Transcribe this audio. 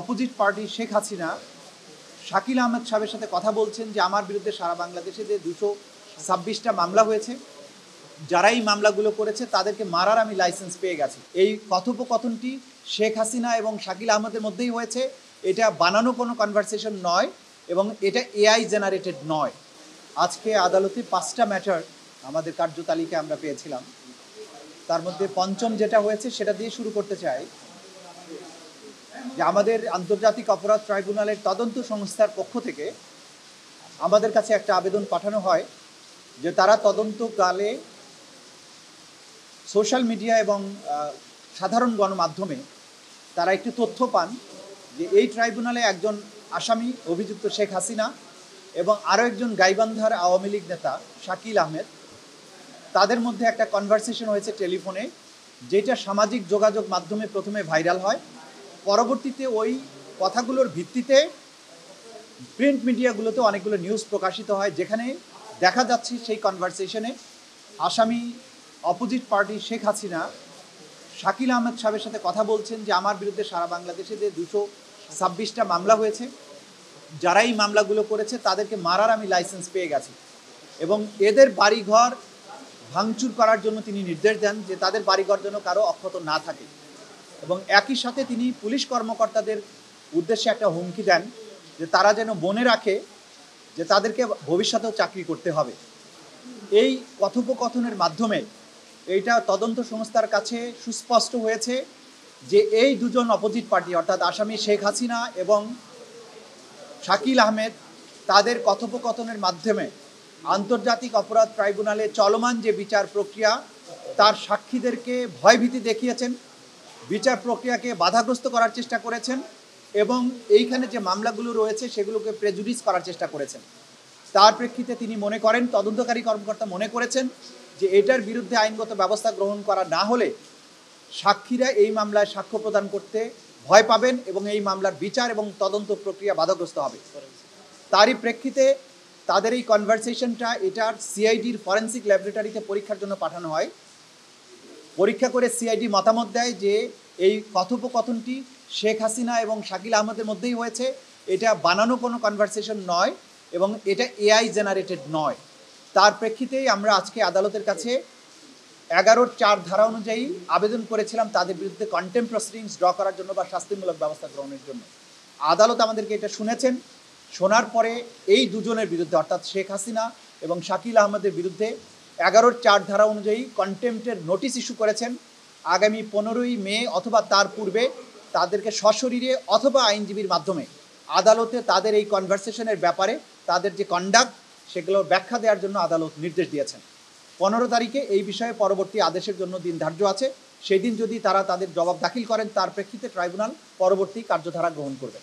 Opposite party Sheikh Hasina Shakil Ahmed সাহেবের সাথে কথা বলছেন যে আমার বিরুদ্ধে সারা বাংলাদেশে যে 226টা মামলা হয়েছে, যারা এই মামলাগুলো করেছে তাদেরকে মারার আমি লাইসেন্স পেয়ে গেছি। এই কথোপকথনটি শেখ হাসিনা এবং শাকিল আহমেদের মধ্যেই হয়েছে। এটা বানানো কোনো কনভারসেশন নয় এবং এটা এআই জেনারেটেড নয়। আজকে আদালতে 5টা ম্যাটার আমাদের কার্যতালিকায় আমরা পেয়েছিলাম। তার মধ্যে পঞ্চম যেটা হয়েছে সেটা দিয়ে শুরু করতে চাই যে আমাদের আন্তর্জাতিক অপরাধ ট্রাইব্যুনালের তদন্ত সংস্থার পক্ষ থেকে আমাদের কাছে একটা আবেদন পাঠানো হয় যে তারা তদন্তকালে সোশ্যাল মিডিয়া এবং সাধারণ গণমাধ্যমে তারা একটি তথ্য পান যে এই ট্রাইব্যুনালে একজন আসামি অভিযুক্ত শেখ হাসিনা এবং আরও একজন গাইবান্ধার আওয়ামী লীগ নেতা শাকিল আহমেদ, তাদের মধ্যে একটা কনভারসেশন হয়েছে টেলিফোনে, যেটা সামাজিক যোগাযোগ মাধ্যমে প্রথমে ভাইরাল হয়। পরবর্তীতে ওই কথাগুলোর ভিত্তিতে প্রিন্ট মিডিয়াগুলোতে অনেকগুলো নিউজ প্রকাশিত হয়, যেখানে দেখা যাচ্ছে সেই কনভারসেশনে আসামি অপোজিট পার্টি শেখ হাসিনা শাকিল আহমেদ সাহেবের সাথে কথা বলছেন যে আমার বিরুদ্ধে সারা বাংলাদেশে যে 226টা মামলা হয়েছে, যারা এই মামলাগুলো করেছে তাদেরকে মারার আমি লাইসেন্স পেয়ে গেছি এবং এদের বাড়িঘর ভাঙচুর করার জন্য তিনি নির্দেশ দেন যে তাদের বাড়িঘর যেন কারো অক্ষত না থাকে এবং একই সাথে তিনি পুলিশ কর্মকর্তাদের উদ্দেশ্যে একটা হুমকি দেন যে তারা যেন মনে রাখে যে তাদেরকে ভবিষ্যতেও চাকরি করতে হবে। এই কথোপকথনের মাধ্যমে এইটা তদন্ত সংস্থার কাছে সুস্পষ্ট হয়েছে যে এই দুজন অপোজিট পার্টি অর্থাৎ আসামি শেখ হাসিনা এবং শাকিল আহমেদ তাদের কথোপকথনের মাধ্যমে আন্তর্জাতিক অপরাধ ট্রাইব্যুনালে চলমান যে বিচার প্রক্রিয়া তার সাক্ষীদেরকে ভয়ভীতি দেখিয়েছেন, বিচার প্রক্রিয়াকে বাধাগ্রস্ত করার চেষ্টা করেছেন এবং এইখানে যে মামলাগুলো রয়েছে সেগুলোকে প্রেজুডিস করার চেষ্টা করেছেন। তার প্রেক্ষিতে তিনি মনে করেন, তদন্তকারী কর্মকর্তা মনে করেছেন যে এটার বিরুদ্ধে আইনগত ব্যবস্থা গ্রহণ করা না হলে সাক্ষীরা এই মামলায় সাক্ষ্য প্রদান করতে ভয় পাবেন এবং এই মামলার বিচার এবং তদন্ত প্রক্রিয়া বাধাগ্রস্ত হবে। তারই প্রেক্ষিতে তাদের এই কনভারসেশনটা এটার সিআইডির ফরেন্সিক ল্যাবরেটরিতে পরীক্ষার জন্য পাঠানো হয়। পরীক্ষা করে সিআইডি মতামত দেয় যে এই কথোপকথনটি শেখ হাসিনা এবং শাকিল আহমেদের মধ্যেই হয়েছে, এটা বানানো কোনো কনভারসেশন নয় এবং এটা এআই জেনারেটেড নয়। তার প্রেক্ষিতেই আমরা আজকে আদালতের কাছে 11-4 ধারা অনুযায়ী আবেদন করেছিলাম তাদের বিরুদ্ধে কন্টেম্প্ট প্রসিডিংস ড্র করার জন্য বা শাস্তিমূলক ব্যবস্থা গ্রহণের জন্য। আদালত আমাদেরকে এটা শুনেছেন। শোনার পরে এই দুজনের বিরুদ্ধে অর্থাৎ শেখ হাসিনা এবং শাকিল আহমেদের বিরুদ্ধে 11-4 ধারা অনুযায়ী কন্টেম্প্টের নোটিশ ইস্যু করেছেন। আগামী 15ই মে অথবা তার পূর্বে তাদেরকে সশরীরে অথবা আইনজীবীর মাধ্যমে আদালতে তাদের এই কনভারসেশনের ব্যাপারে তাদের যে কন্ডাক্ট সেগুলোর ব্যাখ্যা দেওয়ার জন্য আদালত নির্দেশ দিয়েছেন। 15 তারিখে এই বিষয়ে পরবর্তী আদেশের জন্য দিন ধার্য আছে। সেই দিন যদি তারা তাদের জবাব দাখিল করেন তার প্রেক্ষিতে ট্রাইব্যুনাল পরবর্তী কার্যধারা গ্রহণ করবে।